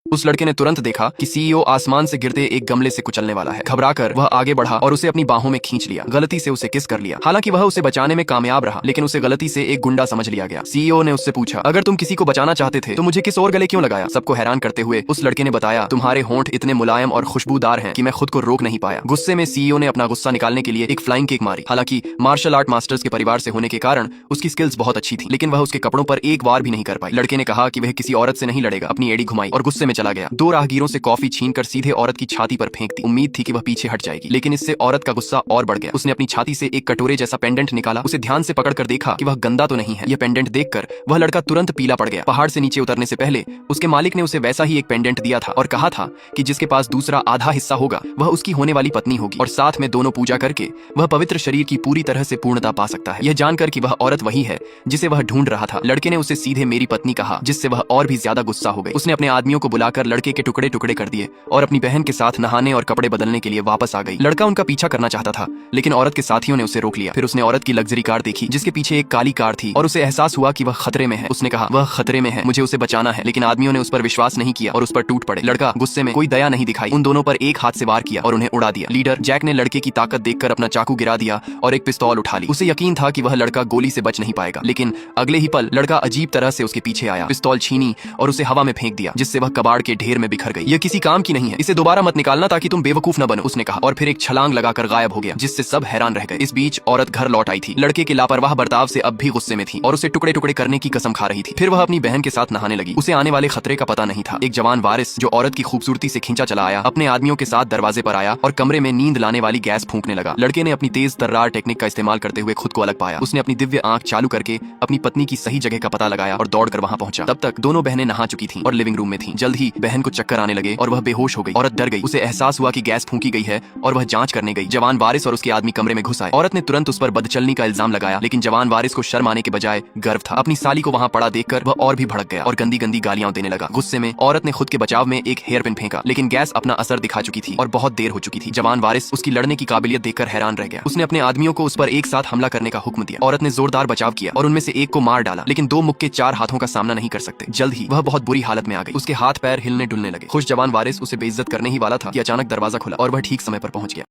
उस लड़के ने तुरंत देखा कि सीईओ आसमान से गिरते एक गमले से कुचलने वाला है। घबराकर वह आगे बढ़ा और उसे अपनी बाहों में खींच लिया। गलती से उसे किस कर लिया। हालांकि वह उसे बचाने में कामयाब रहा, लेकिन उसे गलती से एक गुंडा समझ लिया गया। सीईओ ने उससे पूछा, अगर तुम किसी को बचाना चाहते थे तो मुझे किस और गले क्यों लगाया? सबको हैरान करते हुए उस लड़के ने बताया, तुम्हारे होंठ इतने मुलायम और खुशबूदार हैं कि मैं खुद को रोक नहीं पाया। गुस्से में सीईओ ने अपना गुस्सा निकालने के लिए एक फ्लाइंग किक मारी। हालांकि मार्शल आर्ट मास्टर्स के परिवार से होने के कारण उसकी स्किल्स बहुत अच्छी थी, लेकिन वह उसके कपड़ों पर एक वार भी नहीं कर पाई। लड़के ने कहा कि वह किसी औरत से नहीं लड़ेगा। अपनी एड़ी घुमाई और गुस्से में चला गया। दो राहगीरों से कॉफी छीनकर सीधे औरत की छाती पर फेंक दी। उम्मीद थी कि वह पीछे हट जाएगी, लेकिन इससे औरत का गुस्सा और बढ़ गया। उसने अपनी छाती से एक कटोरे जैसा पेंडेंट निकाला। उसे ध्यान से पकड़कर देखा कि वह गंदा तो नहीं है। यह पेंडेंट देखकर वह लड़का तुरंत पीला पड़ गया। पहाड़ से नीचे उतरने से पहले उसके मालिक ने उसे वैसा ही एक पेंडेंट दिया था और कहा था कि जिसके पास दूसरा आधा हिस्सा होगा वह उसकी होने वाली पत्नी होगी, और साथ में दोनों पूजा करके वह पवित्र शरीर की पूरी तरह से पूर्णता पा सकता है। यह जानकर कि वह औरत वही है जिसे वह ढूंढ रहा था, लड़के ने उसे सीधे मेरी पत्नी कहा, जिससे वह और भी ज्यादा गुस्सा हो गई। उसने अपने आदमियों को बुलाकर लड़के के टुकड़े टुकड़े कर दिए और अपनी बहन के साथ नहाने और कपड़े बदलने के लिए वापस आ गई। लड़का उनका पीछा करना चाहता था, लेकिन औरत के साथियों ने उसे रोक लिया। फिर उसने औरत की लग्जरी कार देखी जिसके पीछे एक काली कार थी और उसे एहसास हुआ कि वह खतरे में है। उसने कहा, वह खतरे में है, मुझे उसे बचाना है। लेकिन आदमियों ने उस पर विश्वास नहीं किया और उस पर टूट पड़े। लड़का गुस्से में कोई दया नहीं दिखाई, उन दोनों पर एक हाथ से वार किया और उन्हें उड़ा दिया। लीडर जैक ने लड़के की ताकत देखकर अपना चाकू गिरा दिया और एक पिस्तौल उठा ली। उसे यकीन था कि वह लड़का गोली से बच नहीं पाएगा, लेकिन अगले ही पल लड़का अजीब तरह से उसके पीछे आया, पिस्तौल छीनी और उसे हवा में फेंक दिया, जिससे वह कबाड़ के ढेर में बिखर गई। यह किसी काम की नहीं है, इसे दोबारा मत निकालना ताकि तुम बेवकूफ न बनो, उसने कहा, और फिर एक छलांग लगाकर गायब हो गया, जिससे सब हैरान रह गए। इस बीच औरत घर लौट आई थी। लड़के के लापरवाह बर्ताव से अब भी गुस्से में थी और उसे टुकड़े टुकड़े करने की कसम खा रही थी। फिर वह अपनी बहन के साथ नहाने लगी। उसे आने वाले खतरे का पता नहीं था। एक जवान वारिस जो औरत की खूबसूरती से खींचा चला आया, अपने आदमियों के साथ दरवाजे पर आया और कमरे में नींद लाने वाली गैस फूंकने लगा। लड़के ने अपनी तेज तर्रार टेक्निक का इस्तेमाल करते हुए खुद को अलग पाया। उसने अपनी दिव्य आंख चालू करके अपनी पत्नी की सही जगह का पता लगाया और दौड़कर वहां पहुंचा। तब तक दोनों बहनें नहा चुकी थीं और लिविंग रूम में थीं। जल्द ही बहन को चक्कर आने लगे और वह बेहोश हो गई। औरत डर गई। उसे एहसास हुआ कि गैस फूंकी गई है और वह जांच करने गई। जवान वारिस और उसके आदमी कमरे में घुस आए। औरत ने तुरंत उस पर बदचलनी का इल्जाम लगाया, लेकिन जवान वारिस को शर्म आने के बजाय गर्व था। अपनी साली को वहां पड़ा देखकर वह और भी भड़क गया और गंदी गंदी गालियां देने लगा। गुस्से में औरत ने खुद के बचाव में एक हेयर पिन फेंका, लेकिन गैस अपना असर दिखा चुकी थी और बहुत देर हो चुकी थी। जवान वारिस उसकी लड़ने की काबिलियत देखकर हैरान रह गया। उसने अपने आदमियों को उस पर एक साथ हमला करने का हुक्म दिया। औरत ने जोरदार बचाव किया और उनमें से एक को मार डाला, लेकिन दो मुक्के चार हाथों का सामना नहीं कर सकते। जल्द ही वह बहुत बुरी हालत में आ गई। उसके हाथ पैर हिलने डुलने लगे। खुश जवान वारिस उसे बेइज्जत करने ही वाला था कि अचानक दरवाजा खुला और वह ठीक समय पर पहुंच गया।